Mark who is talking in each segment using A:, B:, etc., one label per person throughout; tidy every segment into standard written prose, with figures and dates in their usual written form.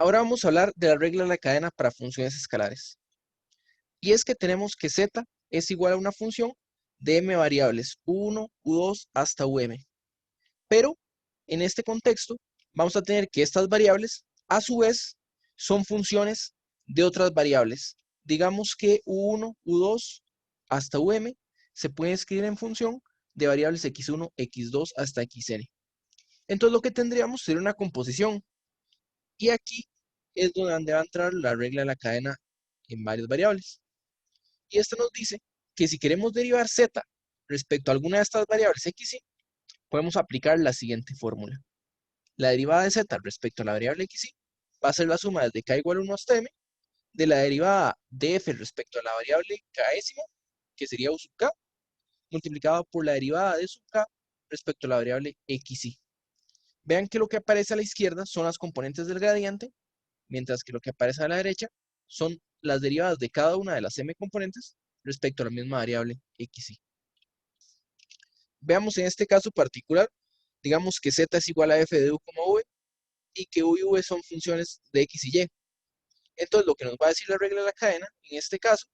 A: Ahora vamos a hablar de la regla de la cadena para funciones escalares. Y es que tenemos que z es igual a una función de m variables, u1, u2 hasta um. Pero en este contexto vamos a tener que estas variables a su vez son funciones de otras variables. Digamos que u1, u2 hasta um se pueden escribir en función de variables x1, x2 hasta xn. Entonces lo que tendríamos sería una composición. Y aquí es donde va a entrar la regla de la cadena en varias variables. Y esto nos dice que si queremos derivar z respecto a alguna de estas variables x y, podemos aplicar la siguiente fórmula. La derivada de z respecto a la variable x y va a ser la suma desde k igual a 1 hasta m de la derivada de f respecto a la variable k'ésimo, que sería u sub k, multiplicado por la derivada de sub k respecto a la variable x y. Vean que lo que aparece a la izquierda son las componentes del gradiente, mientras que lo que aparece a la derecha son las derivadas de cada una de las m componentes respecto a la misma variable x y. Veamos en este caso particular, digamos que z es igual a f de u, v y que u y v son funciones de x y y. Entonces lo que nos va a decir la regla de la cadena, en este caso,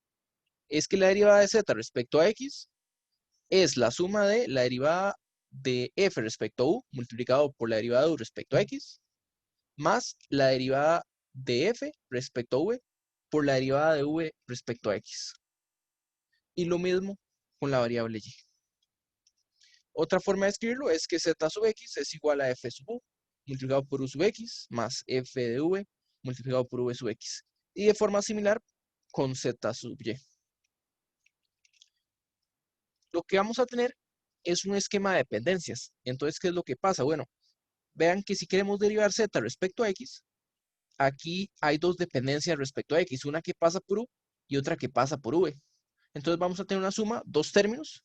A: es que la derivada de z respecto a x es la suma de la derivada de f respecto a u multiplicado por la derivada de u respecto a x, más la derivada de f respecto a v por la derivada de v respecto a x. Y lo mismo con la variable y. Otra forma de escribirlo es que z sub x es igual a f sub u multiplicado por u sub x más f de v multiplicado por v sub x. Y de forma similar con z sub y. Lo que vamos a tener es un esquema de dependencias. Entonces, ¿qué es lo que pasa? Bueno, vean que si queremos derivar z respecto a x, aquí hay dos dependencias respecto a x, una que pasa por u y otra que pasa por v. Entonces vamos a tener una suma, dos términos,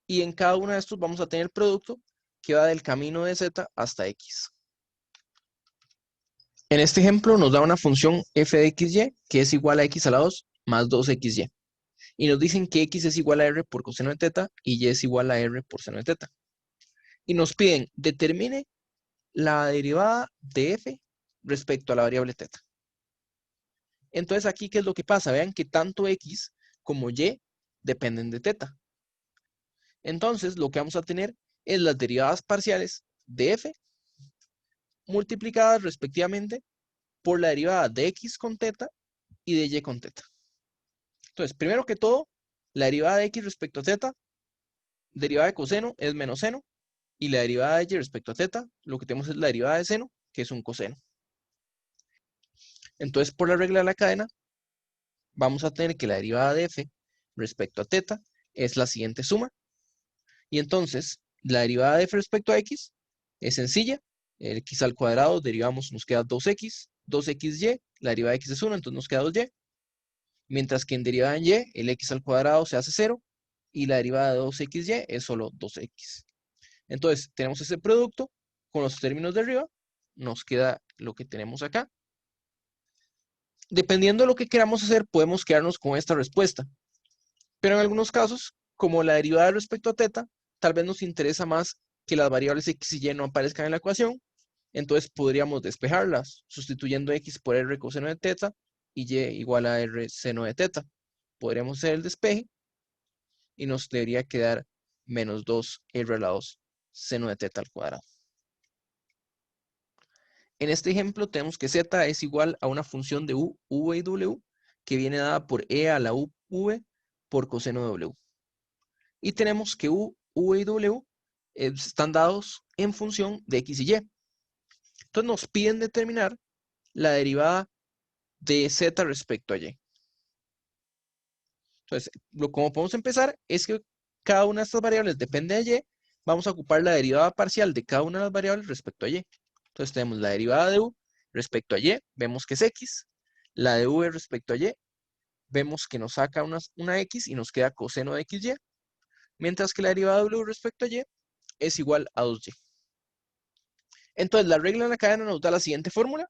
A: y en cada uno de estos vamos a tener el producto que va del camino de z hasta x. En este ejemplo nos da una función f de xy que es igual a x a la 2 más 2xy. Y nos dicen que x es igual a r por coseno de teta y y es igual a r por seno de teta. Y nos piden, determine la derivada de f respecto a la variable teta. Entonces aquí, ¿qué es lo que pasa? Vean que tanto x como y dependen de teta. Entonces, lo que vamos a tener es las derivadas parciales de f multiplicadas respectivamente por la derivada de x con teta y de y con teta. Entonces, primero que todo, la derivada de x respecto a teta, derivada de coseno es menos seno, y la derivada de y respecto a teta, lo que tenemos es la derivada de seno, que es un coseno. Entonces, por la regla de la cadena, vamos a tener que la derivada de f respecto a teta es la siguiente suma. Y entonces, la derivada de f respecto a x es sencilla. El x al cuadrado, derivamos, nos queda 2x, 2xy, la derivada de x es 1, entonces nos queda 2y. Mientras que en derivada en y, el x al cuadrado se hace 0, y la derivada de 2xy es solo 2x. Entonces, tenemos ese producto con los términos de arriba, nos queda lo que tenemos acá. Dependiendo de lo que queramos hacer, podemos quedarnos con esta respuesta. Pero en algunos casos, como la derivada respecto a teta, tal vez nos interesa más que las variables x y y no aparezcan en la ecuación. Entonces podríamos despejarlas, sustituyendo x por r coseno de teta y y igual a r seno de teta. Podríamos hacer el despeje y nos debería quedar menos 2r a la 2 seno de teta al cuadrado. En este ejemplo tenemos que z es igual a una función de u, v y w que viene dada por e a la u, v por coseno de w. Y tenemos que u, v y w están dados en función de x y y. Entonces nos piden determinar la derivada de z respecto a y. Entonces, como podemos empezar es que cada una de estas variables depende de y. Vamos a ocupar la derivada parcial de cada una de las variables respecto a y. Entonces tenemos la derivada de u respecto a y, vemos que es x. La de v respecto a y, vemos que nos saca una x y nos queda coseno de xy. Mientras que la derivada de w respecto a y es igual a 2y. Entonces la regla de la cadena nos da la siguiente fórmula,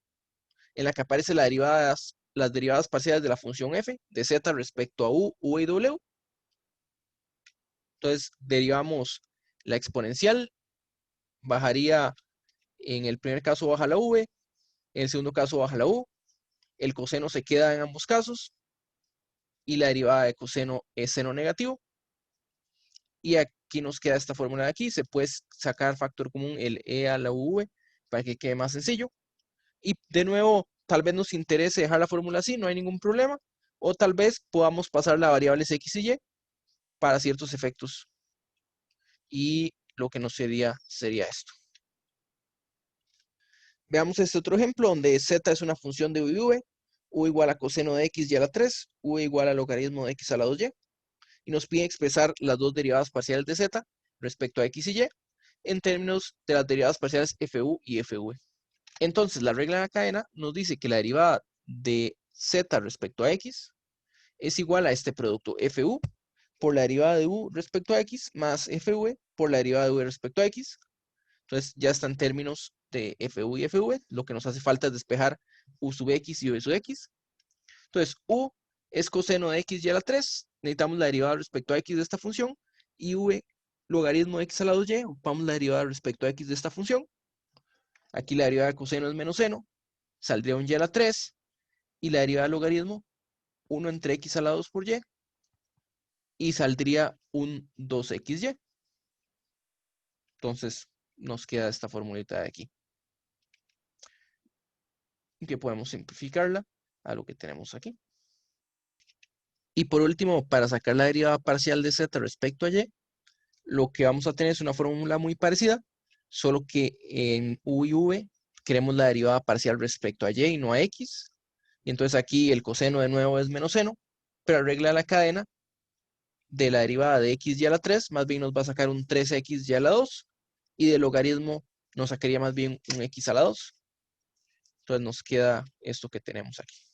A: en la que aparecen las derivadas parciales de la función f de z respecto a u, v y w. Entonces derivamos la exponencial, bajaría, en el primer caso baja la v, en el segundo caso baja la u, el coseno se queda en ambos casos y la derivada de coseno es seno negativo. Y aquí nos queda esta fórmula de aquí. Se puede sacar factor común el e a la uv para que quede más sencillo. Y de nuevo, tal vez nos interese dejar la fórmula así, no hay ningún problema. O tal vez podamos pasar las variables x y y para ciertos efectos. Y lo que nos sería esto. Veamos este otro ejemplo donde z es una función de u y v, u igual a coseno de x y a la 3, u igual a logaritmo de x a la 2y. Y nos piden expresar las dos derivadas parciales de z respecto a x y y en términos de las derivadas parciales fu y fv. Entonces, la regla de la cadena nos dice que la derivada de z respecto a x es igual a este producto fu por la derivada de u respecto a x más fv por la derivada de v respecto a x. Entonces, ya está en términos de fu y fv. Lo que nos hace falta es despejar u sub x y v sub x. Entonces, u es coseno de x y a la 3. Necesitamos la derivada respecto a x de esta función. Y v, logaritmo de x a la 2y. Ocupamos la derivada respecto a x de esta función. Aquí la derivada de coseno es menos seno. Saldría un y a la 3. Y la derivada de logaritmo, 1 entre x a la 2 por y. Y saldría un 2xy. Entonces, nos queda esta formulita de aquí. Y que podemos simplificarla a lo que tenemos aquí. Y por último, para sacar la derivada parcial de z respecto a y, lo que vamos a tener es una fórmula muy parecida, solo que en u y v queremos la derivada parcial respecto a y y no a x. Y entonces aquí el coseno de nuevo es menos seno, pero arregla la cadena de la derivada de x y a la 3, más bien nos va a sacar un 3x y a la 2, y del logaritmo nos sacaría más bien un x a la 2. Entonces nos queda esto que tenemos aquí.